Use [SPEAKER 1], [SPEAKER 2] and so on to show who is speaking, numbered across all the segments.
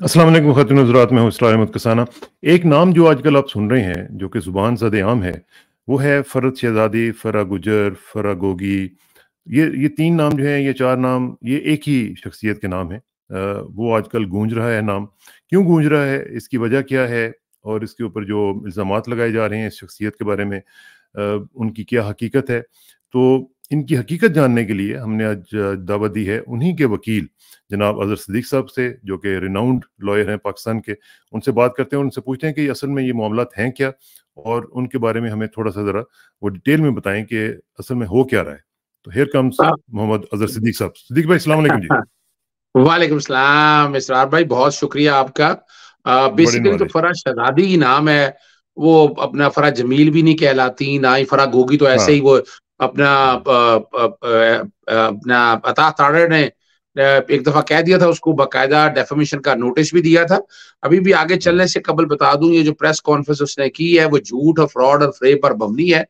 [SPEAKER 1] अस्सलाम वालेकुम ख़ातिन हज़रात, मैं हूँ इसरार अहमद कसाना। एक नाम जो आजकल आप सुन रहे हैं, जो कि ज़ुबान ज़द-ए-आम है, वो है फ़रत शहज़ादी, फ़रा गुजर, फ़रा गोगी। ये 3 नाम जो हैं, ये 4 नाम, ये एक ही शख्सियत के नाम हैं। वो आजकल गूंज रहा है नाम। क्यों गूंज रहा है, इसकी वजह क्या है और इसके ऊपर जो इल्ज़ामात लगाए जा रहे हैं इस शख्सियत के बारे में, उनकी क्या हकीकत है? तो इनकी हकीकत जानने के लिए हमने आज दावत दी है उन्हीं के वकील जनाब अज़हर सिद्दीक़ साहब से, जो कि रिनाउंड लॉयर हैं पाकिस्तान के। उनसे बात करते हैं और उनसे पूछते हैं कि असल में ये मामलात हैं क्या, और उनके बारे में हमें थोड़ा-सा ज़रा वो डिटेल में बताएँ कि असल में हो क्या रहा है। तो हियर कम्स मोहम्मद अज़हर सिद्दीक़ साहब। सिद्दीक़ भाई, अस्सलाम वालेकुम जी।
[SPEAKER 2] वालेकुम सलाम इसरार भाई, बहुत शुक्रिया आपका।
[SPEAKER 1] बड़े
[SPEAKER 2] बेसिकली जो
[SPEAKER 1] नवाज़िश।
[SPEAKER 2] फरा शहजादी की नाम है, वो अपना फरा जमील भी नहीं कहलाती, ना ही फरा गोगी। तो ऐसे
[SPEAKER 1] हाँ।
[SPEAKER 2] ही वो अपना अपना अता तारड़ ने एक दफा कह दिया था, उसको बाकायदा डेफेमेशन का नोटिस भी दिया था। अभी भी आगे
[SPEAKER 1] हुँ,
[SPEAKER 2] चलने से कबल बता दूं, ये जो प्रेस कॉन्फ्रेंस उसने की है वो झूठ और फ्रॉड और फ्रेब पर मबनी है।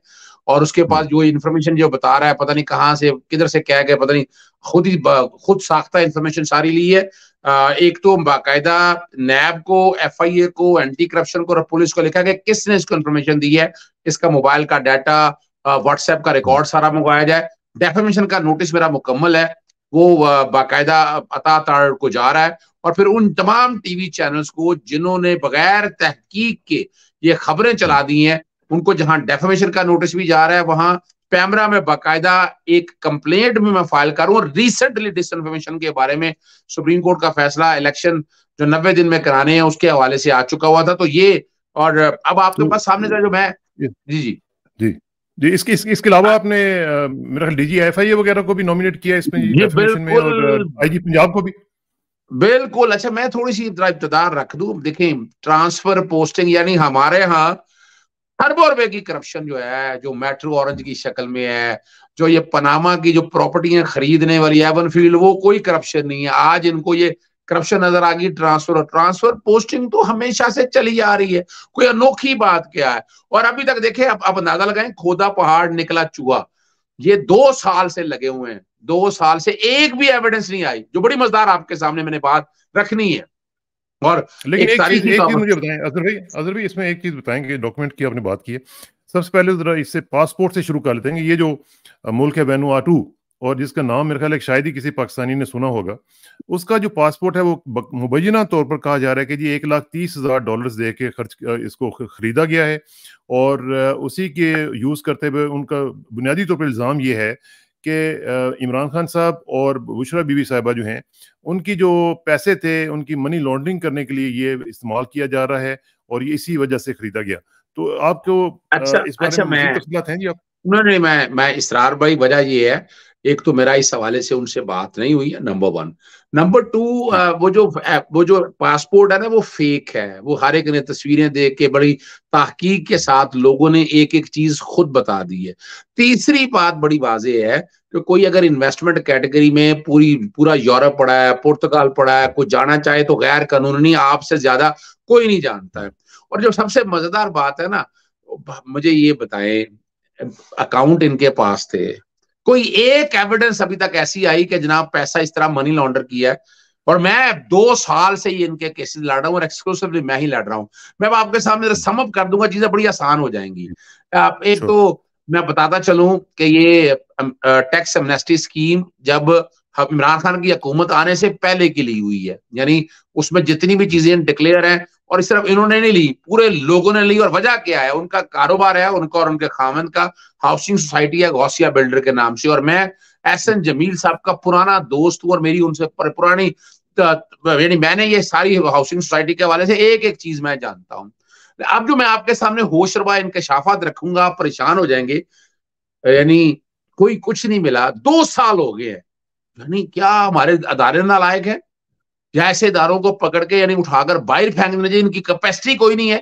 [SPEAKER 2] और उसके
[SPEAKER 1] हुँ,
[SPEAKER 2] पास जो इन्फॉर्मेशन जो बता रहा है, पता नहीं कहाँ से किधर से कह गए, पता नहीं, खुद साख्ता इन्फॉर्मेशन सारी ली है। एक तो बाकायदा नैब को, एफआईए को, एंटी करप्शन को और पुलिस को लिखा है कि किसने इसको इन्फॉर्मेशन दी है, इसका मोबाइल का डाटा, व्हाट्सएप का
[SPEAKER 1] हुँ,
[SPEAKER 2] रिकॉर्ड सारा मंगवाया जाए। डेफेमेशन का नोटिस मेरा मुकम्मल है, वो बाकायदा अता ताड़ को जा रहा है। और फिर उन तमाम टीवी चैनल्स को जिन्होंने बगैर तहकीक के ये खबरें
[SPEAKER 1] हुँ,
[SPEAKER 2] चला दी हैं, उनको जहां डेफेमेशन का नोटिस भी जा रहा है, वहां पैमरा में बाकायदा एक कंप्लेंट भी मैं फाइल करूं। और रिसेंटली डिसइंफॉर्मेशन के बारे में सुप्रीम कोर्ट का फैसला इलेक्शन जो 90 दिन में कराने हैं उसके हवाले से आ चुका हुआ था। तो ये, और अब आपके
[SPEAKER 1] तो
[SPEAKER 2] पास सामने जो मैं,
[SPEAKER 1] ये
[SPEAKER 2] जी जी,
[SPEAKER 1] जी, जी, इसके अलावा आपने मेरा ख्याल डीजीएफआईए वगैरह को भी नॉमिनेट किया है इसमें, जी,
[SPEAKER 2] जी
[SPEAKER 1] डेफिनेशन में,
[SPEAKER 2] बिल्कुल,
[SPEAKER 1] और आईजी पंजाब को भी।
[SPEAKER 2] बिल्कुल। अच्छा, मैं थोड़ी सी इब्तदा रख दूं। देखें, ट्रांसफर पोस्टिंग यानी हमारे यहाँ अरबों रुपए की करप्शन जो है, जो मेट्रो ऑरेंज की शक्ल में है, जो ये पनामा की जो प्रॉपर्टियां खरीदने वाली एवन फील्ड, वो कोई करप्शन नहीं है। आज इनको ये करप्शन नजर आ गई। ट्रांसफर पोस्टिंग तो हमेशा से चली आ रही है, कोई अनोखी बात क्या है। और अभी तक देखे, अब अंदाजा लगाएं, खोदा पहाड़ निकला चूहा, ये 2 साल से लगे हुए हैं। 2 साल से एक भी एविडेंस नहीं आई, जो बड़ी मजेदार आपके सामने मैंने बात रखनी है। और
[SPEAKER 1] लेकिन
[SPEAKER 2] एक तारीखी
[SPEAKER 1] एक चीज़
[SPEAKER 2] तौर,
[SPEAKER 1] मुझे बताएँ अज़हर भाई, इसमें एक चीज़ बताएँगे, डॉक्यूमेंट की आपने बात की है। सबसे पहले ज़रा इससे पासपोर्ट से शुरू कर लेते हैं कि ये जो मुल्क है वैनुआटू, और जिसका नाम मेरे ख़्याल है शायद ही किसी पाकिस्तानी ने सुना होगा। उसका जो पासपोर्ट है वो मुबैयना तौर पर कहा जा रहा है कि जी $1,30,000 दे के इसको खरीदा गया है, और उसी के यूज़ करते हुए उनका बुनियादी तौर पर इल्ज़ाम ये है कि इमरान खान साहब और बुशरा बीबी साहिबा जो हैं, उनकी जो पैसे थे, उनकी मनी लॉन्ड्रिंग करने के लिए ये इस्तेमाल किया जा रहा है, और ये इसी वजह से खरीदा गया। तो आपको
[SPEAKER 2] अच्छा
[SPEAKER 1] इस बारे
[SPEAKER 2] अच्छा,
[SPEAKER 1] में मज़ीद तफ़सीलात हैं जी आप?
[SPEAKER 2] नहीं नहीं, मैं इसरार भाई, वजह ये है, एक तो मेरा इस हवाले से उनसे बात नहीं हुई है, नंबर वन। नंबर टू,
[SPEAKER 1] ठीक।
[SPEAKER 2] वो जो पासपोर्ट है ना, वो फेक है। वो हर एक ने तस्वीरें देख के बड़ी तहकीक के साथ लोगों ने एक एक चीज खुद बता दी है। तीसरी बात बड़ी वाज़ेह है कि कोई अगर इन्वेस्टमेंट कैटेगरी में पूरा यूरोप पड़ा है, पुर्तगाल पड़ा है,
[SPEAKER 1] हुँ,
[SPEAKER 2] कोई जाना चाहे तो गैर कानूनी आपसे ज्यादा कोई नहीं जानता
[SPEAKER 1] हुँ,
[SPEAKER 2] है। और जो सबसे मजेदार बात है ना, मुझे ये बताएं, अकाउंट इनके पास थे, कोई एक एविडेंस अभी तक ऐसी आई कि जनाब पैसा इस तरह मनी लॉन्डर किया है? और मैं 2 साल से ये इनके केसेस लड़ रहा हूँ, और एक्सक्लूसिवली मैं ही लड़ रहा हूँ। मैं अब आपके सामने
[SPEAKER 1] हुँ,
[SPEAKER 2] सम अप कर दूंगा, चीजें बड़ी आसान हो जाएंगी।
[SPEAKER 1] हुँ,
[SPEAKER 2] एक
[SPEAKER 1] श्योर।
[SPEAKER 2] तो मैं बताता चलूं कि ये टैक्स एमनेस्टी स्कीम जब इमरान खान की हुकूमत आने से पहले की ली हुई है, यानी उसमें जितनी भी
[SPEAKER 1] हुँ,
[SPEAKER 2] चीजें डिक्लेयर हैं, और सिर्फ इन्होंने नहीं ली, पूरे लोगों ने ली। और वजह क्या है? उनका कारोबार है, उनका और उनके खामन का हाउसिंग सोसाइटी है गौसिया बिल्डर के नाम से। और मैं
[SPEAKER 1] हुँ,
[SPEAKER 2] एहसन जमील साहब का पुराना दोस्त हूं, और मेरी उनसे पुरानी, यानी मैंने ये सारी हाउसिंग सोसाइटी के हवाले से एक एक चीज मैं जानता हूं। अब जो मैं आपके सामने होशरबा इंकशाफात रखूंगा, आप परेशान हो जाएंगे।
[SPEAKER 1] हुँ,
[SPEAKER 2] यानी कोई कुछ नहीं मिला, 2 साल हो गए हैं। यानी क्या हमारे अदारे नालायक है? या ऐसे इदारों को पकड़ के यानी उठाकर बाहर फेंक देना चाहिए? इनकी कैपेसिटी कोई नहीं है।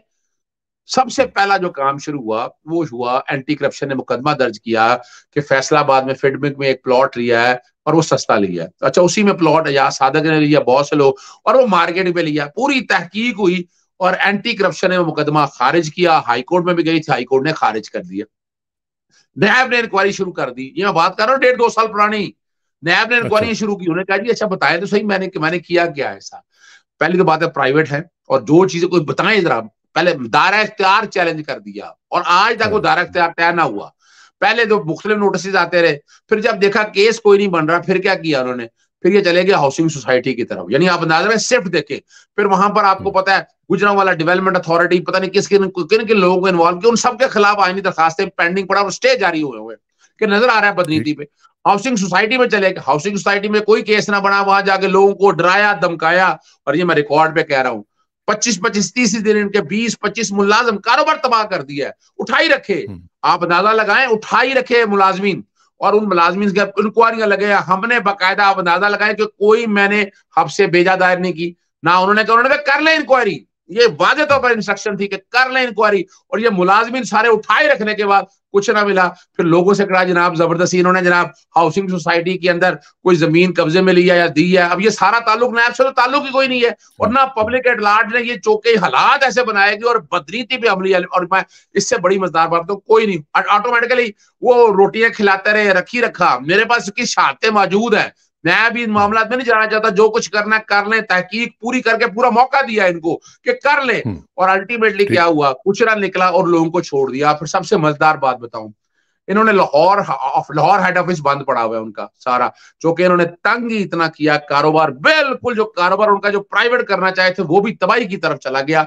[SPEAKER 2] सबसे
[SPEAKER 1] हुँ,
[SPEAKER 2] पहला जो काम शुरू हुआ वो हुआ, एंटी करप्शन ने मुकदमा दर्ज किया कि फैसलाबाद में फिडमिक में एक प्लॉट लिया है और वो सस्ता लिया है। अच्छा, उसी में प्लॉट या सादक ने लिया, बहुत से लोग, और वो मार्केट में लिया। पूरी तहकीक हुई और एंटी करप्शन ने वो मुकदमा खारिज किया। हाईकोर्ट में भी गई थी, हाईकोर्ट ने खारिज कर दिया। नैब ने इंक्वायरी शुरू कर दी। ये मैं बात कर रहा हूँ 1.5-2 साल पुरानी। नैब ने
[SPEAKER 1] अच्छा।
[SPEAKER 2] इंक्वायरी शुरू की। उन्होंने कहा जी अच्छा बताएं तो सही, मैंने मैंने किया क्या ऐसा? पहली तो बात है प्राइवेट है, और जो चीजें कोई बताएं जरा, पहले दायरा इख्तियार चैलेंज कर दिया और आज तक वो दायरा इख्तियार तय ना हुआ। पहले तो मुख्तलिफ नोटिस आते रहे, फिर जब देखा केस कोई नहीं बन रहा, फिर क्या किया उन्होंने, फिर ये चले गए हाउसिंग सोसाइटी की तरफ। यानी आप अंदाजा में शिफ्ट देखें, फिर वहां पर आपको पता है गुजरांवाला डेवलपमेंट अथॉरिटी, पता नहीं किन किन लोगों को इन्वॉल्व किया, उन सबके खिलाफ आईनी दरखास्तें पेंडिंग पड़ा और स्टे जारी हुए हुए कि नजर आ रहा है बदनीति पे। हाउसिंग सोसाइटी में चले गए, हाउसिंग सोसाइटी में कोई केस ना बना, वहां जाके लोगों को डराया धमकाया, और ये मैं रिकॉर्ड पे कह रहा हूँ 25-25-30 दिन इनके 20-25 मुलाजिम कारोबार तबाह कर दिया है, उठाई रखे। आप अंदाजा लगाएं, उठाई रखे मुलाजमीन, और उन मुलाजमीन की इंक्वायरियां लगे। हमने बाकायदा आप अंदाजा लगाएं कि कोई मैंने हब से भेजा दायर नहीं की ना, उन्होंने कहा कर ले इंक्वायरी, ये वाज़ेह तौर पर इंस्ट्रक्शन थी कि कर ले इंक्वायरी, और ये मुलाजमीन सारे उठाए रखने के बाद कुछ ना मिला। फिर लोगों से कहा जनाब जबरदस्ती इन्होंने जनाब हाउसिंग सोसाइटी के अंदर कोई जमीन कब्जे में लिया या दी है। अब ये सारा ताल्लुक नैब से तो ताल्लुक ही कोई नहीं है, और ना पब्लिक एट लार्ज ने ये चौके हालात ऐसे बनाएगी और बदनीति पे अमली। और मैं इससे बड़ी मजेदार बात तो कोई नहीं, ऑटोमेटिकली वो रोटियां खिलाते रहे, रखी रखा। मेरे पास इसकी शहादतें मौजूद है, मैं भी इन मामला में नहीं जाना चाहता, जो कुछ करना कर लें, तहकीक पूरी करके पूरा मौका दिया इनको कि कर ले। और अल्टीमेटली क्या हुआ, कुछ ना निकला और लोगों को छोड़ दिया। फिर सबसे मजेदार बात बताऊं, इन्होंने लाहौर हेड ऑफिस बंद पड़ा हुआ है उनका सारा, जो कि इन्होंने तंग ही इतना किया, कारोबार बिल्कुल जो कारोबार उनका जो प्राइवेट करना चाहे थे वो भी तबाही की तरफ चला गया।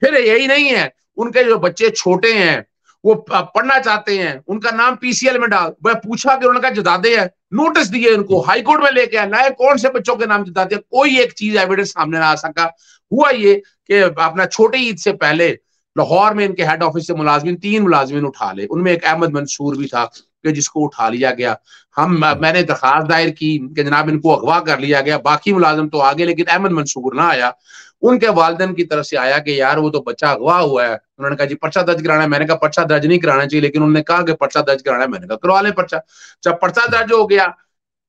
[SPEAKER 2] फिर यही नहीं है, उनके जो बच्चे छोटे हैं वो पढ़ना चाहते हैं, उनका नाम पीसीएल में डाल, वह पूछा कि उन्होंने कहा जदादे हैं, नोटिस दिए इनको, हाईकोर्ट में लेके आए, कौन से बच्चों के नाम जदादे, कोई एक चीज एविडेंस सामने ना आ सका। हुआ ये कि अपना छोटी ईद से पहले लाहौर में इनके हेड ऑफिस से मुलाजमीन 3 मुलाजमीन उठा ले, उनमें एक अहमद मंसूर भी था कि जिसको उठा लिया गया। मैंने दरखास्त दायर की कि जनाब इनको अगवा कर लिया गया, बाकी मुलाजिम तो आगे, लेकिन अहमद मंसूर ना आया। उनके वालिदैन की तरफ से आया कि यार वो तो बच्चा अगवा हुआ है, उन्होंने कहा जी पर्चा दर्ज कराना है। मैंने कहा पर्चा दर्ज नहीं कराना चाहिए, लेकिन उन्होंने कहा कि पर्चा दर्ज कराना है। मैंने कहा करवा ले पर्चा। जब पर्चा दर्ज हो गया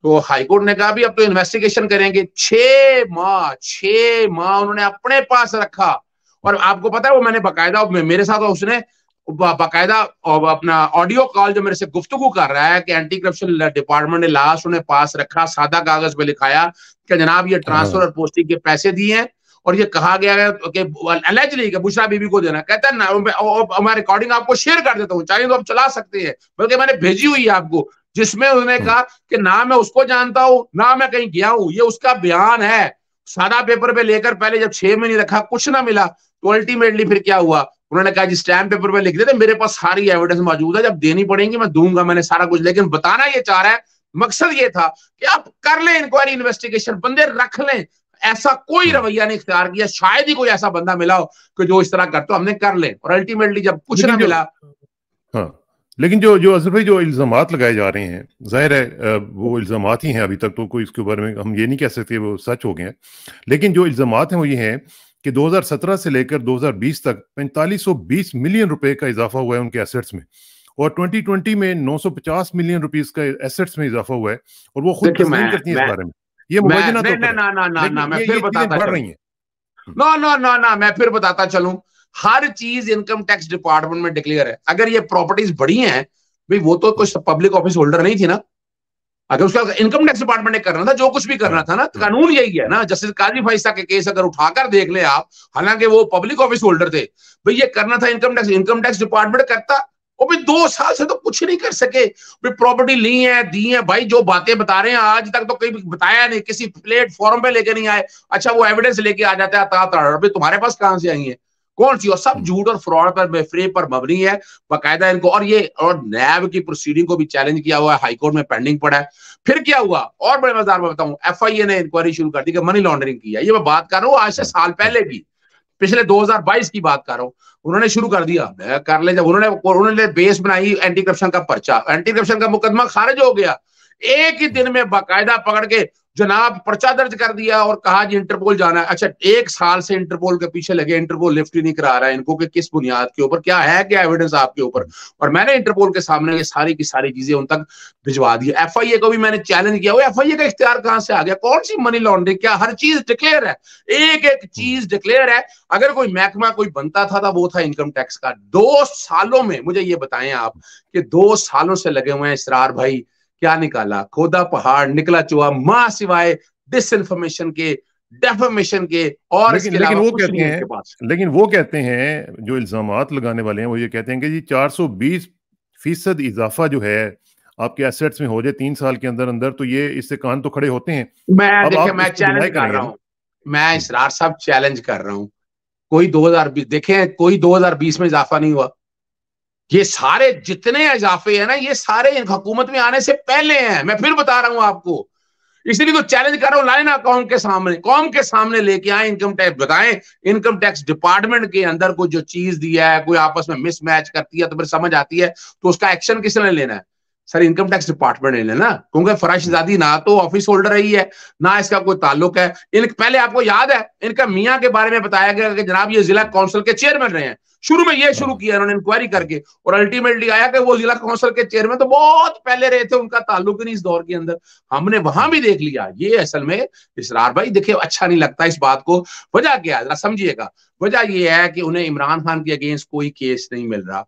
[SPEAKER 2] तो हाईकोर्ट ने कहा भी अब तो इन्वेस्टिगेशन करेंगे। 6 माह उन्होंने अपने पास रखा, और आपको पता है वो मैंने बाकायदा, मेरे साथ उसने बाकायदा अपना ऑडियो कॉल जो मेरे से गुफ्तगू कर रहा है कि एंटी करप्शन डिपार्टमेंट ने लास्ट उन्हें पास रखा, सादा कागज पे लिखाया कि जनाब ये ट्रांसफर और पोस्टिंग के पैसे दिए हैं, और ये कहा गया है कि एलिजिबली बुशरा बीबी को देना। कहता है ना मैं रिकॉर्डिंग आपको शेयर कर देता हूँ, चाहे तो आप चला सकते हैं, बल्कि मैंने भेजी हुई है आपको, जिसमें उन्होंने कहा कि ना मैं उसको जानता हूं ना मैं कहीं गया हूं। ये उसका बयान है, सादा पेपर पे लेकर पहले जब 6 महीने रखा कुछ ना मिला, तो अल्टीमेटली फिर क्या हुआ, उन्होंने कहा जी स्टैम्प पेपर पे लिख देते, मेरे पास सारी एविडेंस मौजूद है, जब देनी पड़ेगी मैं दूंगा, मैंने सारा कुछ। लेकिन बताना ये चाह रहा है, मकसद ये था कि आप कर लें इंक्वायरी, इन्वेस्टिगेशन, बंदे रख लें। ऐसा कोई रवैया नहीं इख्तियार किया, शायद ही कोई ऐसा बंदा मिला हो कि जो इस तरह करता, हमने कर ले। और अल्टीमेटली जब कुछ ना मिला,
[SPEAKER 1] हाँ, लेकिन जो अजहर भाई जो इल्जामात लगाए जा रहे हैं, जाहिर है वो इल्जामात ही हैं, अभी तक तो कोई इसके बारे में हम ये नहीं कह सकते वो सच हो गए हैं। लेकिन जो इल्जामात हैं वो ये हैं कि 2017 से लेकर 2020 तक 4520 मिलियन रुपए का इजाफा हुआ है उनके एसेट्स में, और 2020 में 950 मिलियन रुपीस का एसेट्स में इजाफा हुआ है, और वो खुद तस्लीम करती हैं इस बारे में। ये मुबायना तो
[SPEAKER 2] ना मैं फिर बताता बढ़ रही है। ना मैं फिर बताता चलूं, हर चीज इनकम टैक्स डिपार्टमेंट में डिक्लेयर है। अगर ये प्रॉपर्टीज बड़ी हैं भाई, वो तो कुछ पब्लिक ऑफिस होल्डर नहीं थी ना, अगर उसका इनकम टैक्स डिपार्टमेंट ने करना था, जो कुछ भी करना था ना, कानून यही है ना। जस्टिस काजी फैसला के केस अगर उठाकर देख ले आप, हालांकि वो पब्लिक ऑफिस होल्डर थे, भाई ये करना था इनकम टैक्स डिपार्टमेंट करता, वो भी 2 साल से तो कुछ नहीं कर सके। प्रॉपर्टी ली है, दी है, भाई जो बातें बता रहे हैं आज तक तो कहीं बताया नहीं, किसी प्लेटफॉर्म पे लेके नहीं आए। अच्छा वो एविडेंस लेके आ जाता है, भाई तुम्हारे पास कहां से आई है, कौन सी, और सब झूठ और फ्रॉड पर, फ्रेब पर मबनी है बाकायदा इनको। और नैब की प्रोसीडिंग को भी चैलेंज किया हुआ है, हाईकोर्ट में पेंडिंग पड़ा है। फिर क्या हुआ, और बड़े मजेदार में बताऊं, एफआईए ने इंक्वायरी शुरू कर दी कि मनी लॉन्ड्रिंग की है। ये मैं बात कर रहा हूँ आज से साल पहले की, पिछले 2022 की बात कर रहा हूँ। उन्होंने शुरू कर दिया, कर ले। जब उन्होंने बेस बनाई एंटी करप्शन का पर्चा, एंटी करप्शन का मुकदमा खारिज हो गया, एक ही दिन में बाकायदा पकड़ के जनाब पर्चा दर्ज कर दिया और कहा जी इंटरपोल जाना है। अच्छा 1 साल से इंटरपोल के पीछे लगे, इंटरपोल लिफ्ट ही नहीं करा रहा है इनको कि किस बुनियाद के ऊपर, क्या है क्या एविडेंस आपके ऊपर। और मैंने इंटरपोल के सामने ये सारी की सारी चीजें उन तक भिजवा दी। एफआईए को भी मैंने चैलेंज किया, वो एफआईए का इख्तियार कहां से आ गया, कौन सी मनी लॉन्ड्रिंग, क्या हर चीज डिक्लेयर है, एक चीज डिक्लेयर है। अगर कोई महकमा कोई बनता था वो था इनकम टैक्स का। 2 सालों में मुझे ये बताएं आप कि 2 सालों से लगे हुए हैं इसरार भाई, क्या निकाला, खोदा पहाड़ निकला चूहा, मां सिवाय डिसइंफॉर्मेशन के डेफेमेशन के, और इसके अलावा कुछ नहीं है इनके पास।
[SPEAKER 1] लेकिन वो कहते हैं जो इल्जामात लगाने वाले हैं वो ये कहते हैं कि जी 420% इजाफा जो है आपके एसेट्स में हो जाए 3 साल के अंदर अंदर, तो ये इससे कान तो खड़े होते हैं।
[SPEAKER 2] मैं चैलेंज कर रहा हूं, मैं इसरार साहब चैलेंज कर रहा हूं, कोई 2020 देखे, कोई 2020 में इजाफा नहीं हुआ। ये सारे जितने इजाफे हैं ना, ये सारे इन हुकूमत में आने से पहले हैं। मैं फिर बता रहा हूं आपको, इसलिए तो चैलेंज कर रहा हूं, लाए ना कौम के सामने लेके आए, इनकम टैक्स बताएं, इनकम टैक्स डिपार्टमेंट के अंदर कोई जो चीज दिया है, कोई आपस में मिसमैच करती है तो फिर समझ आती है, तो उसका एक्शन किसने लेना है? सर इनकम टैक्स डिपार्टमेंट ने लेना, क्योंकि फराश शहजादी ना तो ऑफिस होल्डर रही है, ना इसका कोई ताल्लुक है। पहले आपको याद है इनका मियां के बारे में बताया गया कि जनाब ये जिला काउंसिल के चेयरमैन रहे हैं, शुरू में ये शुरू किया इन्होंने इंक्वायरी करके, और अल्टीमेटली आया कि वो जिला काउंसिल के चेयरमैन तो बहुत पहले रहे थे, उनका ताल्लुक ही नहीं इस दौर के अंदर। हमने वहां भी देख लिया। ये असल में इसरार भाई देखिए अच्छा नहीं लगता इस बात को। वजह क्या है जरा समझिएगा। वजह ये है कि उन्हें इमरान खान के अगेंस्ट कोई केस नहीं मिल रहा।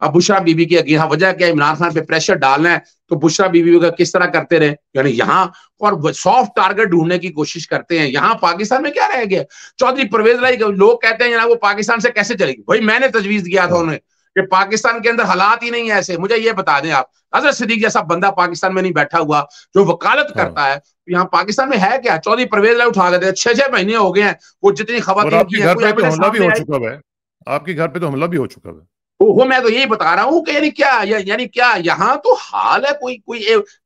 [SPEAKER 2] अब बुशरा बीबी की अगेंस्ट वजह क्या, इमरान खान पे प्रेशर डालना है, तो बुशरा बीबी का किस तरह करते रहे, यानी यहाँ और सॉफ्ट टारगेट ढूंढने की कोशिश करते हैं। यहाँ पाकिस्तान में क्या रह गया? चौधरी परवेज लाई, लोग कहते हैं वो पाकिस्तान से कैसे चलेगी? भाई मैंने तजवीज दिया था उन्हें कि पाकिस्तान के अंदर हालात ही नहीं है ऐसे। मुझे ये बता दें आप, हजरत सिद्दीक जैसा बंदा पाकिस्तान में नहीं बैठा हुआ जो वकालत करता है, यहाँ पाकिस्तान में है क्या? चौधरी परवेज लाई उठा गए, 6-6 महीने हो गए हैं, वो जितनी खबरदार की है,
[SPEAKER 1] आपके घर पे तो हमला भी हो चुका है।
[SPEAKER 2] वो मैं तो यही बता रहा हूँ कि यानी क्या यहाँ तो हाल है कोई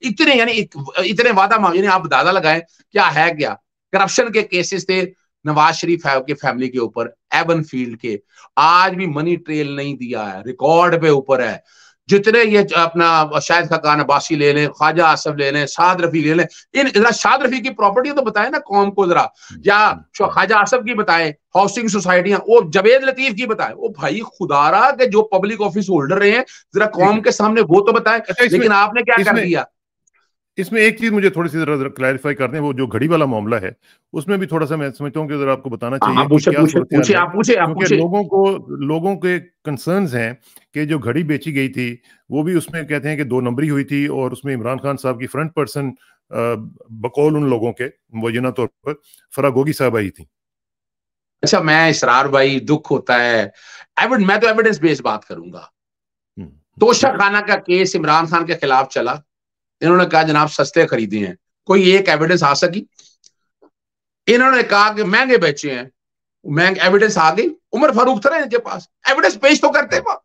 [SPEAKER 2] इतने यानी इतने वादा यानी आप दादा लगाएं क्या है क्या। करप्शन के केसेस थे नवाज शरीफ के फैमिली के ऊपर, एवन फील्ड के, आज भी मनी ट्रेल नहीं दिया है, रिकॉर्ड पे ऊपर है। जितने ये अपना शाहिद खाकान अब्बासी ले लें, ख्वाजा आसफ ले लें, साद रफी ले लें, इन जरा साद रफी की प्रॉपर्टी तो बताएं ना कौम को जरा, या ख्वाजा आसफ की बताएं, हाउसिंग सोसाइटियां, वो जवेद लतीफ की बताएं। वो भाई खुदारा के जो पब्लिक ऑफिस होल्डर रहे हैं जरा कौम के सामने वो तो बताएं। लेकिन आपने क्या कर दिया?
[SPEAKER 1] इसमें एक चीज मुझे थोड़ी सी जरा क्लैरिफाई करने, वो जो घड़ी वाला मामला है उसमें भी थोड़ा सा मैं समझता हूँ कि जरा आपको बताना चाहिए कि क्या सूरत है, क्योंकि लोगों के कंसर्न्स हैं कि जो घड़ी बेची गई थी वो भी उसमें कहते हैं कि 2 नंबरी हुई थी, और उसमें इमरान खान साहब की फ्रंट पर्सन बकौल उन लोगों के मुबैना तौर पर फराह गोगी साहब आई थी।
[SPEAKER 2] अच्छा मैं इसरार भाई दुख होता है, मैं तो एविडेंस बेस्ड बात करूंगा। तोशा खाना का केस इमरान खान के खिलाफ चला, इन्होंने कहा जनाब सस्ते खरीदे हैं, कोई एक एविडेंस आ सकी? इन्होंने कहा कि महंगे बेचे हैं, महंगे एविडेंस आ गई, उमर फारूक था इनके पास, एविडेंस पेश तो करते हैं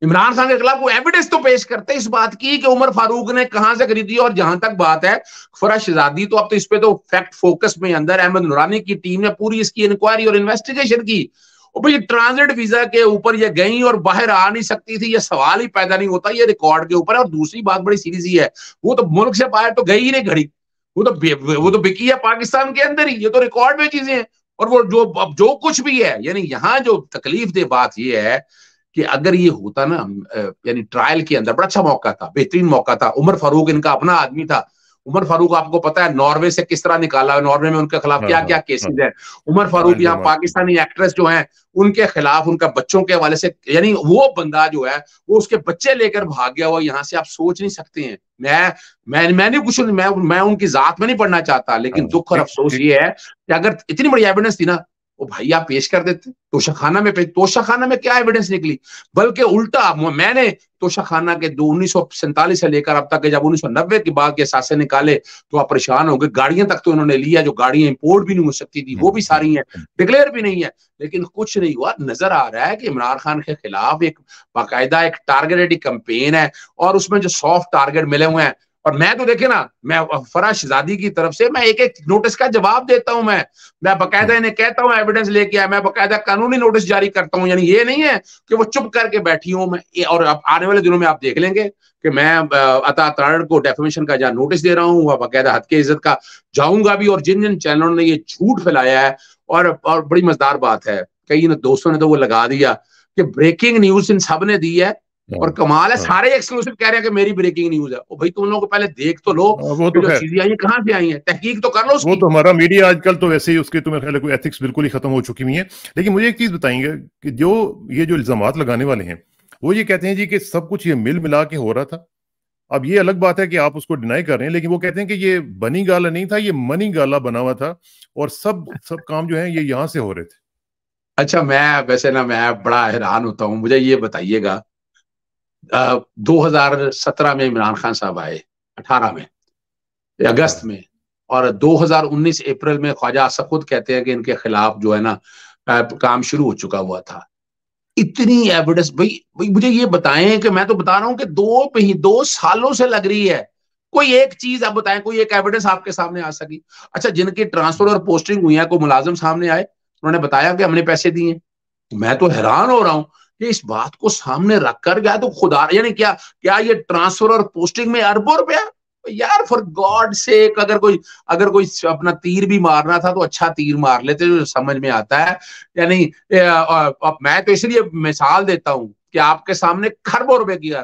[SPEAKER 2] इमरान खान के खिलाफ, वो एविडेंस तो पेश करते इस बात की कि उमर फारूक ने कहां से खरीदी। और जहां तक बात है फराह शहजादी, तो अब तो इस पे तो फैक्ट फोकस में अंदर अहमद नूरानी की टीम ने पूरी इसकी इंक्वायरी और इन्वेस्टिगेशन की। और भाई ट्रांजिट वीजा के ऊपर ये गई और बाहर आ नहीं सकती थी, ये सवाल ही पैदा नहीं होता, ये रिकॉर्ड के ऊपर है। और दूसरी बात बड़ी सीरीज ही है, वो तो मुल्क से बाहर तो गई ही नहीं घड़ी, वो तो बिकी है पाकिस्तान के अंदर ही, ये तो रिकॉर्ड में चीजें हैं। और वो जो कुछ भी है, यानी यहाँ जो तकलीफ दे बात ये है कि अगर ये होता ना, यानी ट्रायल के अंदर बड़ा अच्छा मौका था, बेहतरीन मौका था। उमर फारूक इनका अपना आदमी था। उमर फारूक आपको पता है नॉर्वे से किस तरह निकाला है, नॉर्वे में उनके खिलाफ क्या क्या केसेस है। उमर फारूक यहाँ पाकिस्तानी एक्ट्रेस जो है उनके खिलाफ, उनका बच्चों के हवाले से, यानी वो बंदा जो है वो उसके बच्चे लेकर भाग गया हुआ यहाँ से, आप सोच नहीं सकते हैं। मैं नहीं कुछ, मैं उनकी जात में नहीं पढ़ना चाहता, लेकिन दुख और अफसोस ये है कि अगर इतनी बड़ी एविडेंस थी ना, वो भाई आप पेश कर देते तोशाखाना में। तोशाखाना में क्या एविडेंस निकली, बल्कि उल्टा मैंने तोशाखाना के 1947 से लेकर अब तक, जब 1990 के बाद के सासे निकाले तो आप परेशान हो गए। गाड़ियां तक तो इन्होंने लिया जो गाड़ियां इंपोर्ट भी नहीं हो सकती थी, वो भी सारी हैं, डिक्लेयर भी नहीं है, लेकिन कुछ नहीं हुआ। नजर आ रहा है कि इमरान खान के खिलाफ एक बाकायदा एक टारगेटेड कैंपेन है, और उसमें जो सॉफ्ट टारगेट मिले हुए हैं। और मैं तो देखे ना, मैं फराह शहजादी की तरफ से मैं एक एक नोटिस का जवाब देता हूं, मैं बकायदा इन्हें कहता हूं एविडेंस लेके आया, मैं बकायदा कानूनी नोटिस जारी करता हूं। यानी ये नहीं है कि वो चुप करके बैठी हूं मैं। और अब आने वाले दिनों में आप देख लेंगे कि मैं अता तारड़ को डेफेमेशन का जहां नोटिस दे रहा हूं, वह बकायदा हद के इज्जत का जाऊंगा भी। और जिन जिन चैनलों ने ये झूठ फैलाया है, और बड़ी मजेदार बात है, कई दोस्तों ने तो वो लगा दिया कि ब्रेकिंग न्यूज इन सब ने दी है, और कमाल है सारे एक्सक्लूसिव कह रहे हैं कि मेरी ब्रेकिंग न्यूज है। ओ भाई तुम लोगों को पहले देख तो लो, वो तो जो चीजें आई कहां से आई हैं, तहकीक तो कर लो उसकी।
[SPEAKER 1] वो तो हमारा मीडिया आजकल तो वैसे ही उसके तो मेरे ख्याल कोई एथिक्स बिल्कुल ही खत्म हो चुकी हुई है। लेकिन मुझे एक चीज बताएंगे कि ये जो इल्जामात लगाने वाले हैं वो ये कहते हैं जी कि सब कुछ ये मिल मिला के हो रहा था, अब ये अलग बात है कि आप उसको डिनाई कर रहे हैं, लेकिन वो कहते हैं कि ये बनी गाला नहीं था, ये मनी गाला बना हुआ था, और सब सब काम जो है ये यहाँ से हो रहे थे।
[SPEAKER 2] अच्छा, मैं वैसे ना मैं बड़ा हैरान होता हूँ, मुझे ये बताइएगा 2017 में इमरान खान साहब आए, 18 में अगस्त
[SPEAKER 1] 18
[SPEAKER 2] में, और 2019 अप्रैल में ख्वाजा आसफ खुद कहते हैं कि इनके खिलाफ जो है ना काम शुरू हो चुका हुआ था। इतनी एविडेंस भाई, मुझे ये बताएं कि मैं तो बता रहा हूं कि 2 सालों से लग रही है, कोई एक चीज आप बताएं, कोई एक एविडेंस आपके सामने आ सकी। अच्छा, जिनकी ट्रांसफर और पोस्टिंग हुई है, कोई मुलाजिम सामने आए, उन्होंने बताया कि हमने पैसे दिए? मैं तो हैरान हो रहा हूं कि इस बात को सामने रखकर क्या तो खुदा, यानी क्या क्या ये ट्रांसफर और पोस्टिंग में अरबों रुपया? यार फॉर गॉड सेक, अगर कोई अपना तीर भी मारना था तो अच्छा तीर मार लेते जो समझ में आता है। यानी अब मैं तो इसलिए मिसाल देता हूं कि आपके सामने खरबों रुपए की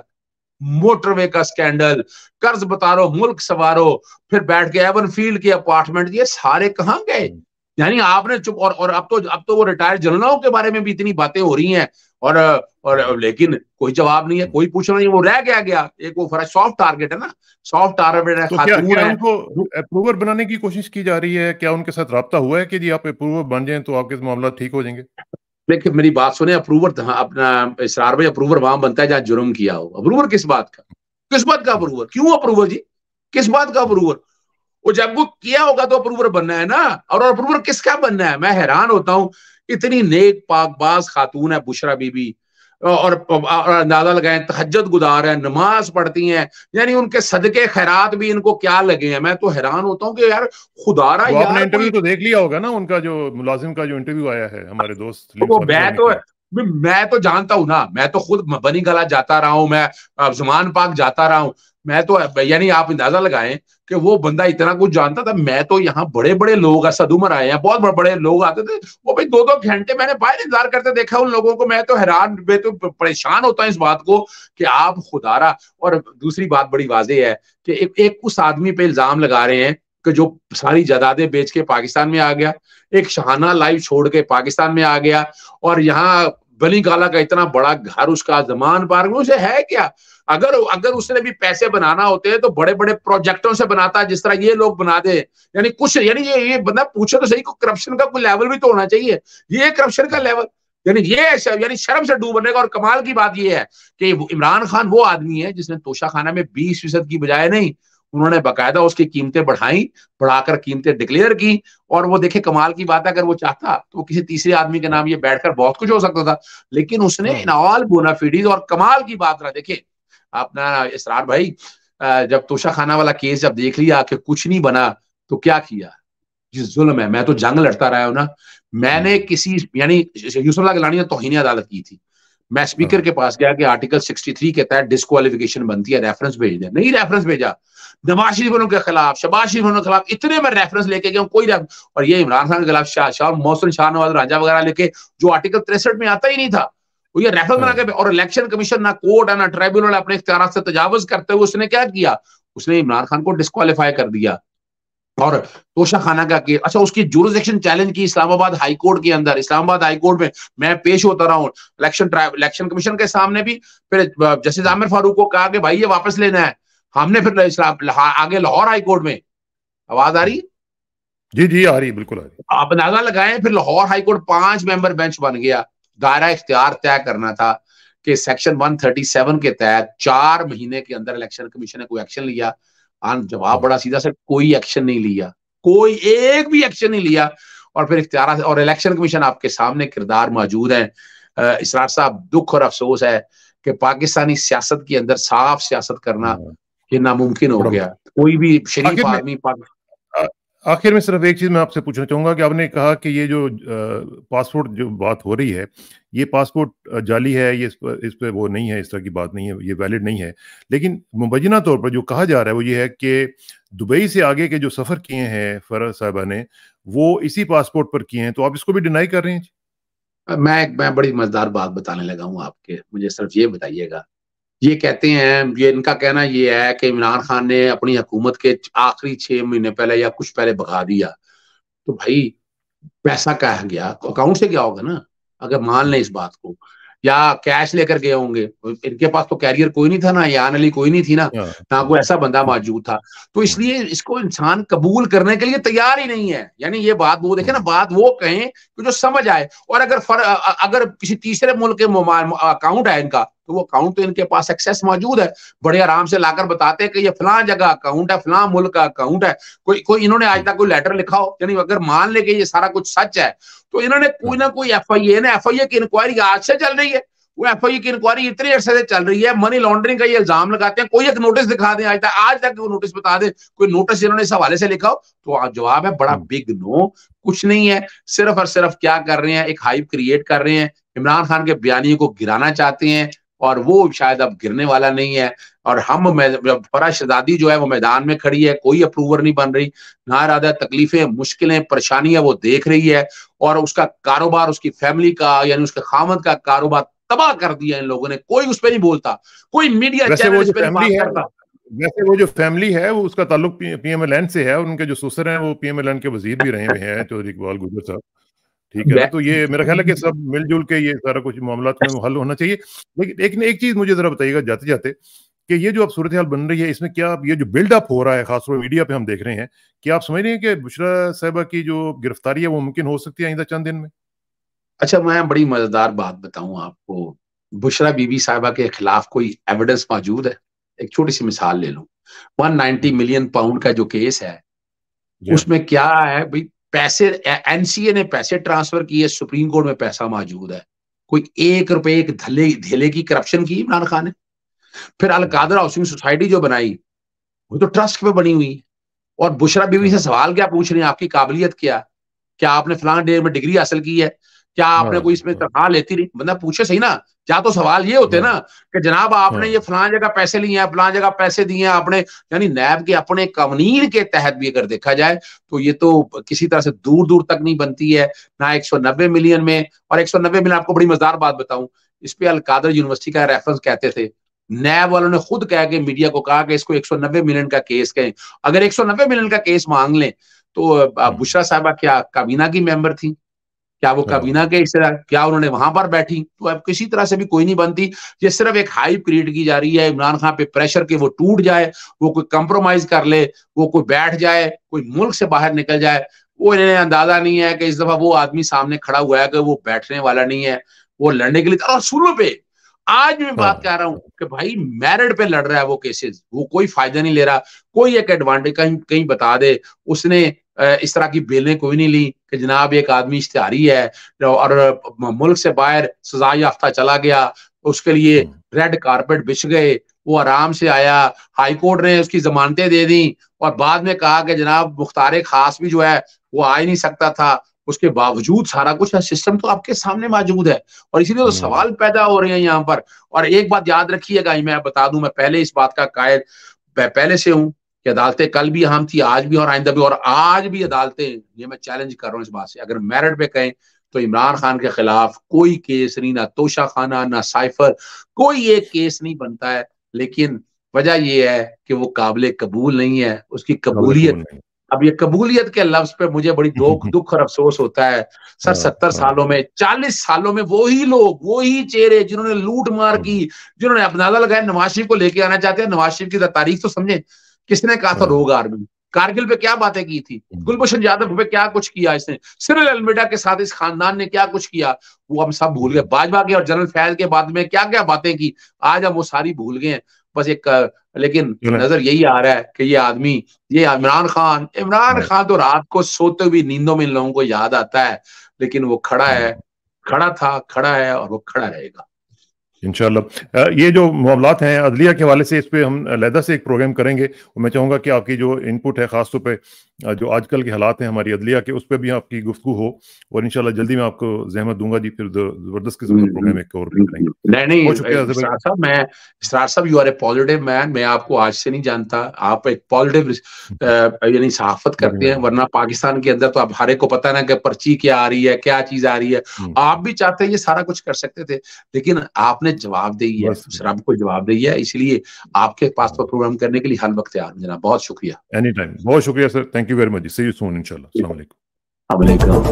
[SPEAKER 2] मोटरवे का स्कैंडल, कर्ज बतारो, मुल्क सवारो, फिर बैठ के एवन फील्ड के अपार्टमेंट, ये सारे कहां गए? यानी आपने चुप, और अब तो वो रिटायर्ड जनरलों के बारे में भी इतनी बातें हो रही हैं, और लेकिन कोई जवाब नहीं है, कोई पूछना नहीं, वो रह गया एक वो फर्क सॉफ्ट टारगेट है ना, सॉफ्ट टारगेट है,
[SPEAKER 1] तो क्या
[SPEAKER 2] खातून
[SPEAKER 1] क्या
[SPEAKER 2] है।
[SPEAKER 1] उनको अप्रूवर बनाने की कोशिश की जा रही है? क्या उनके साथ राब्ता हुआ है कि जी आप अप्रूवर बन जाएं तो आपके मामला ठीक हो जाएंगे?
[SPEAKER 2] देखिए मेरी बात सुने, अप्रूवर अपना इसरार भाई, अप्रूवर वहां बनता है जहां जुर्म किया हो। अप्रूवर किस बात का? किस बात का अप्रूवर? क्यों अप्रूवर जी? किस बात का अप्रूवर? वो जब वो किया होगा तो अप्रूवर बनना है ना, और अप्रूवर किसका बनना है? मैं हैरान होता हूं, इतनी नेक पाकबाज खातून है बुशरा बीबी, और अंदाजा लगाएं तहज्जुद गुजार है, नमाज पढ़ती हैं, यानी उनके सदके खैरात भी इनको क्या लगे हैं। मैं तो हैरान होता हूं कि यार खुदारा,
[SPEAKER 1] तो आपने
[SPEAKER 2] यार
[SPEAKER 1] इंटरव्यू
[SPEAKER 2] कोई,
[SPEAKER 1] तो देख लिया होगा ना उनका, जो मुलाजिम का जो इंटरव्यू आया है हमारे दोस्त लिंक्स
[SPEAKER 2] वो
[SPEAKER 1] ऑफिसर ने किया।
[SPEAKER 2] मैं तो जानता हूं ना, मैं तो खुद बनी गला जाता रहा हूं, मैं जमान पाक जाता रहा हूं, मैं तो, यानी आप अंदाजा लगाएं कि वो बंदा इतना कुछ जानता था। मैं तो यहाँ बड़े बड़े लोग असद उमर आए हैं, बहुत बड़े बड़े लोग आते थे, वो भाई 2-2 घंटे मैंने बाहर इंतजार करते देखा उन लोगों को। मैं तो हैरान, मैं तो परेशान होता हूँ इस बात को कि आप खुदारा। और दूसरी बात बड़ी वाज़ेह है कि एक उस आदमी पे इल्जाम लगा रहे हैं कि जो सारी जायदादें बेच के पाकिस्तान में आ गया, एक शहाना लाइफ छोड़ के पाकिस्तान में आ गया, और यहाँ बनी गाला का इतना बड़ा घर, उसका जमान पार्क में, उसे है क्या? अगर अगर उसने भी पैसे बनाना होते हैं तो बड़े बड़े प्रोजेक्टों से बनाता है, जिस तरह ये लोग बना दे। यानी कुछ, यानी ये बंदा पूछे तो सही, को करप्शन का कोई लेवल भी तो होना चाहिए। ये करप्शन का लेवल, यानी यानी शर्म से डूबने का। और कमाल की बात यह है कि इमरान खान वो आदमी है जिसने तोशा खाना में 20% की बजाय नहीं, उन्होंने बाकायदा उसकी कीमतें बढ़ाई, बढ़ाकर कीमतें डिक्लेयर की। और वो देखे कमाल की बात है, अगर वो चाहता तो वो किसी तीसरे आदमी के नाम ये बैठकर बहुत कुछ हो सकता था, लेकिन उसने इन ऑल बोनाफिडीज। और कमाल की बात रहा, देखिए अपना इसरार भाई, जब तोशा खाना वाला केस जब देख लिया कि कुछ नहीं बना, तो क्या किया? जिस जुल्म है, मैं तो जंग लड़ता रहा हूं ना। मैंने किसी, यानी यूसुफ गिलानी ने तौहीन अदालत की थी, मैं स्पीकर के पास गया कि आर्टिकल 63 के तहत डिस्क्वालिफिकेशन बनती है, रेफरेंस भेज दे। नहीं रेफरेंस भेजा, नवाज शरीफ के खिलाफ, शहबाज शरीफ के खिलाफ, इतने मैं रेफरेंस लेके गया, कोई और ये इमरान खान के खिलाफ शाह मोहसिन शाहनवाज रांझा वगैरह लेके, जो आर्टिकल 63 में आता ही नहीं था, वो ये रेफरेंस बना के। और इलेक्शन कमीशन ना कोर्ट है ना ट्राइब्यूनल अपने इख्तियार से तजावुज करते हुए उसने क्या किया? उसने इमरान खान को डिस्क्वालीफाई कर दिया। और तोशा खाना का केस, अच्छा उसकी जुरिसडिक्शन चैलेंज की इस्लामाबाद हाई कोर्ट के अंदर, इस्लामाबाद हाई कोर्ट में मैं पेश होता रहा हूँ, इलेक्शन कमीशन के सामने भी। फिर जस्टिस आमिर फारूक को कहा कि भाई ये वापस लेना है। हमने फिर आगे लाहौर हाई कोर्ट में, आवाज आ रही?
[SPEAKER 1] जी जी आ रही, बिल्कुल आ रही।
[SPEAKER 2] आप अंदाजा लगाएं, फिर Lahore high court 5 member bench बन गया। दायरा इख्तियार तय करना था कि सेक्शन 137 के तहत 4 महीने के अंदर इलेक्शन कमीशन ने कोई एक्शन लिया? जवाब बड़ा सीधा से, कोई एक्शन नहीं लिया, कोई एक भी एक्शन नहीं लिया। और फिर इख्तियार, और इलेक्शन कमीशन आपके सामने किरदार मौजूद है। इसरार साहब, दुख और अफसोस है कि पाकिस्तानी सियासत के अंदर साफ सियासत करना ये नामुमकिन हो गया। कोई भी शरीफ आदमी
[SPEAKER 1] आखिर में सिर्फ एक चीज मैं आपसे पूछना चाहूंगा कि आपने कहा कि ये जो पासपोर्ट जो बात हो रही है, ये पासपोर्ट जाली है, ये इस पे वो नहीं है, इस तरह की बात नहीं है, ये वैलिड नहीं है। लेकिन मुबैना तौर पर जो कहा जा रहा है वो ये है कि दुबई से आगे के जो सफर किए हैं फरह साहबा ने, वो इसी पासपोर्ट पर किए हैं, तो आप इसको भी डिनाई कर रहे हैं?
[SPEAKER 2] मैं बड़ी मजेदार बात बताने लगा हूं आपके, मुझे सिर्फ ये बताइएगा। ये कहते हैं, ये इनका कहना ये है कि इमरान खान ने अपनी हुकूमत के आखिरी 6 महीने पहले या कुछ पहले भगा दिया। तो भाई पैसा कहाँ गया? अकाउंट से गया होगा ना, अगर मान लें इस बात को। या कैश लेकर गए होंगे। इनके पास तो कैरियर कोई नहीं था ना, यान अली कोई नहीं थी ना, ना कोई ऐसा बंदा मौजूद था। तो इसलिए इसको इंसान कबूल करने के लिए तैयार ही नहीं है। यानी ये बात वो देखे ना, बात वो कहें कि जो समझ आए। और अगर किसी तीसरे मुल्क के अकाउंट है इनका, तो वो अकाउंट तो इनके पास एक्सेस मौजूद है, बड़े आराम से लाकर बताते हैं कि ये फलां जगह अकाउंट है, फलां मुल्क का अकाउंट है। कोई इन्होंने आज तक कोई लेटर लिखा हो? यानी अगर मान ले कि ये सारा कुछ सच है, तो इन्होंने कोई ना कोई एफआईए की इंक्वायरी आज से चल रही है। वो एफआईए की इंक्वायरी इतने अरसे से चल रही है, मनी लॉन्ड्रिंग का ये इल्जाम लगाते हैं। कोई एक नोटिस दिखा दे आज तक वो नोटिस बता दे, कोई नोटिस इन्होंने इस हवाले से लिखा हो? तो जवाब है बड़ा बिग नो, कुछ नहीं है। सिर्फ और सिर्फ क्या कर रहे हैं, एक हाइप क्रिएट कर रहे हैं, इमरान खान के बयानी को गिराना चाहते हैं, और वो शायद अब गिरने वाला नहीं है। और फरह शहजादी जो है वो मैदान में खड़ी है, कोई अप्रूवर नहीं बन रही, ना इरादा तकलीफें, मुश्किलें, परेशानियां वो देख रही है, और उसका कारोबार, उसकी फैमिली का यानी उसके खामद का कारोबार तबाह कर दिया इन लोगों ने। कोई उस पर नहीं बोलता, कोई मीडिया चैनल इस पर नहीं बात करता।
[SPEAKER 1] वैसे वो जो फैमिली है वो उसका ताल्लुक पीएमएलएन से है, और उनके जो ससुर हैं वो पीएमएलएन के वजीर भी रहे हुए हैं, चौधरी इकबाल गुजर साहब। ठीक है ना, तो ये मेरा ख्याल है कि सब मिलजुल के ये सारा कुछ मामला में हल होना चाहिए। लेकिन एक चीज मुझे जरा बताइएगा जाते जाते कि ये जो अब सूरत हाल बन रही है, इसमें क्या ये जो बिल्डअप हो रहा है, खासतौर मीडिया पे हम देख रहे हैं, क्या आप समझ रहे हैं कि बुशरा साहिबा की जो गिरफ्तारी है वो मुमकिन हो सकती है आइंदा चंद दिन में?
[SPEAKER 2] अच्छा, मैं बड़ी मजेदार बात बताऊं आपको। बुशरा बीबी साहिबा के खिलाफ कोई एविडेंस मौजूद है? एक छोटी सी मिसाल ले लूं, 190 मिलियन पाउंड का जो केस है, उसमें क्या है भाई, पैसे एनसीए ने पैसे ट्रांसफर किए, सुप्रीम कोर्ट में पैसा मौजूद है। कोई 1 रुपए एक धेले की करप्शन की इमरान खान ने। फिर अलकादर हाउसिंग सोसाइटी जो बनाई, वो तो ट्रस्ट पे बनी हुई है। और बुशरा बीवी से सवाल क्या पूछ रहे हैं, आपकी काबिलियत क्या आपने फलां डे में डिग्री हासिल की है, क्या आपने कोई इसमें तनख्वाह लेती नहीं? बंदा पूछे सही ना। या तो सवाल ये होते ना कि जनाब आपने ये फलां जगह पैसे लिए हैं, फलां जगह पैसे दिए हैं आपने। यानी नैब के अपने कानून के तहत भी अगर देखा जाए तो ये तो किसी तरह से दूर दूर तक नहीं बनती है, ना 190 मिलियन में। और 190 मिलियन, आपको बड़ी मजेदार बात बताऊं, इस पे अलकादर यूनिवर्सिटी का रेफरेंस कहते थे, नैब वालों ने खुद कह के मीडिया को कहा कि इसको 190 मिलियन का केस कहें। अगर 190 मिलियन का केस मांग लें तो बुशरा साहिबा क्या काबीना की मेंबर थी? क्या वो काबीना के इस तरह, क्या उन्होंने वहां पर बैठी? तो अब किसी तरह से भी कोई नहीं बनती। ये सिर्फ एक हाइप क्रिएट की जा रही है, इमरान खान पे प्रेशर के वो टूट जाए, वो कोई कंप्रोमाइज कर ले, वो कोई बैठ जाए, कोई मुल्क से बाहर निकल जाए। वो इन्हें अंदाजा नहीं है कि इस दफा वो आदमी सामने खड़ा हुआ है कि वो बैठने वाला नहीं है, वो लड़ने के लिए। और सुनो पे आज मैं बात कर रहा हूं कि भाई मेरिट पे लड़ रहा है वो केसेस, वो कोई फायदा नहीं ले रहा। कोई एक एडवांटेज कहीं बता दे उसने इस तरह की बेलें कोई नहीं ली कि जनाब एक आदमी इश्तिहारी है और मुल्क से बाहर सजा याफ्ता चला गया, उसके लिए रेड कारपेट बिछ गए, वो आराम से आया, हाई कोर्ट ने उसकी जमानतें दे दी, और बाद में कहा कि जनाब मुख्तार खास भी जो है वो आ ही नहीं सकता था। उसके बावजूद सारा कुछ सिस्टम तो आपके सामने मौजूद है, और इसीलिए तो सवाल पैदा हो रहे हैं यहाँ पर। और एक बात याद रखिएगा, मैं बता दूं, मैं पहले इस बात का कायल पहले से हूं कि अदालतें कल भी अहम थी, आज भी और आइंदा भी, और आज भी अदालतें, ये मैं चैलेंज कर रहा हूं इस बात से, अगर मेरिट पे कहें तो इमरान खान के खिलाफ कोई केस नहीं, ना तोशा खाना, ना साइफर, कोई एक केस नहीं बनता है। लेकिन वजह यह है कि वो काबिल कबूल नहीं है, उसकी कबूलियत। अब ये कबूलियत के लफ्ज पे मुझे बड़ी दुख और अफसोस होता है सर। 70 सालों में, 40 सालों में वही लोग, वही चेहरे जिन्होंने लूट मार की, जिन्होंने अंदाजा लगाया नवाज शरीफ को लेके आना चाहते हैं। नवाज शरीफ की तारीख तो समझे, किसने कहा था रोग आर्मी, कारगिल पे क्या बातें की थी, गुलभूषण यादव पे क्या कुछ किया इसने, सिरिल अलमेडा के साथ इस खानदान ने क्या कुछ किया, वो हम सब भूल गए। बाजवा के और जनरल फैज के बाद में क्या क्या बातें की, आज हम वो सारी भूल गए हैं। बस एक लेकिन नजर यही आ रहा है कि ये आदमी, ये इमरान खान तो रात को सोते हुए नींदों में इन लोगों को याद आता है, लेकिन वो खड़ा है, खड़ा था, खड़ा है, और वो खड़ा रहेगा
[SPEAKER 1] इंशाल्लाह। ये जो मामलात हैं अदलिया के हवाले से, इस पे हम अलहदा से एक प्रोग्राम करेंगे। और मैं चाहूँगा कि आपकी जो इनपुट है, ख़ासतौर पे जो आजकल के हालात हैं हमारी अदलिया के, उस पर भी आपकी गुफ्तगू हो, और इंशाल्लाह जल्दी मैं आपको जहमत दूंगा जी, फिर ज़बरदस्त किस्म का प्रोग्राम एक और करेंगे।
[SPEAKER 2] नहीं, इसरार साहब, you are a positive man. मैं आपको आज से नहीं जानता, आप एक पॉजिटिव यानी सहाफत करते हैं, वरना पाकिस्तान के अंदर तो आप हर एक को पता ना कि पर्ची क्या आ रही है, क्या चीज आ रही है। आप भी चाहते हैं ये सारा कुछ कर सकते थे, लेकिन आपने जवाबदेही है, रब को जवाबदेही है, इसलिए आपके पास तो प्रोग्राम करने के लिए हर वक्त तैयार हूं जनाब। बहुत शुक्रिया,
[SPEAKER 1] एनी टाइम, बहुत शुक्रिया sir, thank you very much, see you soon इंशाल्लाह। अस्सलाम वालेकुम।